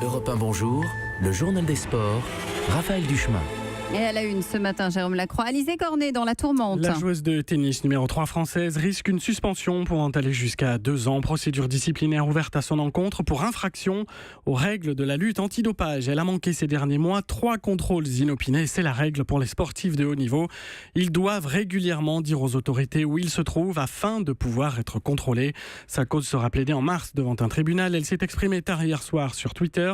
Europe 1, bonjour, le journal des sports, Raphaël Duchemin. Et à la une ce matin, Jérôme Lacroix, Alizé Cornet dans la tourmente. La joueuse de tennis numéro 3 française risque une suspension pouvant aller jusqu'à 2 ans. Procédure disciplinaire ouverte à son encontre pour infraction aux règles de la lutte antidopage. Elle a manqué ces derniers mois 3 contrôles inopinés. C'est la règle pour les sportifs de haut niveau. Ils doivent régulièrement dire aux autorités où ils se trouvent afin de pouvoir être contrôlés. Sa cause sera plaidée en mars devant un tribunal. Elle s'est exprimée tard hier soir sur Twitter.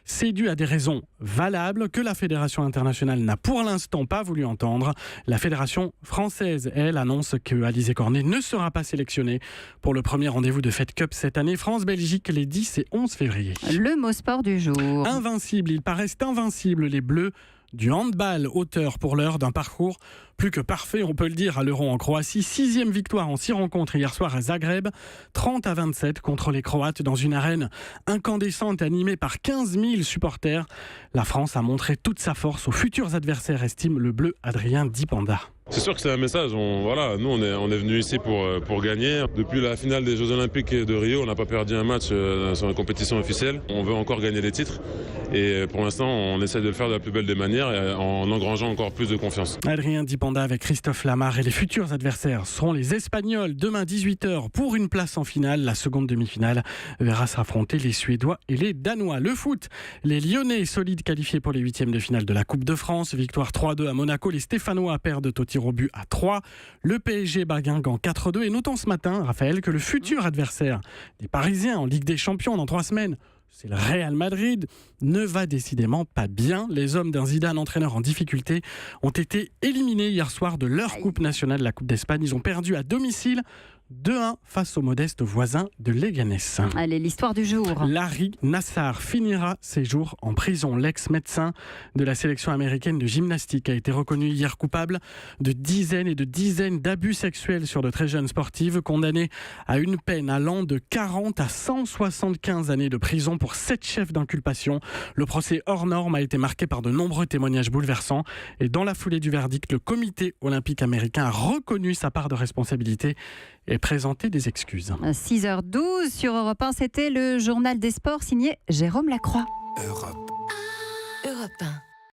C'est dû à des raisons valables que la Fédération internationale n'a pour l'instant pas voulu entendre. La Fédération française, elle, annonce que Alizé Cornet ne sera pas sélectionnée pour le premier rendez-vous de Fed Cup cette année. France-Belgique les 10 et 11 février. Le mot sport du jour. Invincibles, ils paraissent invincibles, les Bleus du handball, auteur pour l'heure d'un parcours plus que parfait, on peut le dire, à l'Euro en Croatie. 6e victoire en 6 rencontres hier soir à Zagreb, 30-27 contre les Croates dans une arène incandescente animée par 15 000 supporters. La France a montré toute sa force aux futurs adversaires, estime le bleu Adrien Dipanda. C'est sûr que c'est un message. Nous, on est venu ici pour gagner. Depuis la finale des Jeux Olympiques de Rio, on n'a pas perdu un match sur la compétition officielle. On veut encore gagner des titres. Et pour l'instant, on essaie de le faire de la plus belle des manières en engrangeant encore plus de confiance. Adrien Dipanda avec Christophe Lamar et les futurs adversaires seront les Espagnols demain 18h pour une place en finale. La seconde demi-finale verra s'affronter les Suédois et les Danois. Le foot, les Lyonnais solides qualifiés pour les 8e de finale de la Coupe de France. Victoire 3-2 à Monaco. Les Stéphanois perdent au tir au but à 3. Le PSG bat Guingamp 4-2. Et notons ce matin, Raphaël, que le futur adversaire des Parisiens en Ligue des Champions dans 3 semaines, c'est le Real Madrid, ne va décidément pas bien. Les hommes d'un Zidane, entraîneur en difficulté, ont été éliminés hier soir de leur Coupe nationale, la Coupe d'Espagne. Ils ont perdu à domicile 2-1 face aux modestes voisins de Leganés. Allez, l'histoire du jour. Larry Nassar finira ses jours en prison. L'ex-médecin de la sélection américaine de gymnastique a été reconnu hier coupable de dizaines et de dizaines d'abus sexuels sur de très jeunes sportives, condamné à une peine allant de 40 à 175 années de prison pour 7 chefs d'inculpation. Le procès hors norme a été marqué par de nombreux témoignages bouleversants et dans la foulée du verdict, le comité olympique américain a reconnu sa part de responsabilité et présenté des excuses. 6h12 sur Europe 1, c'était le journal des sports signé Jérôme Lacroix. Europe 1.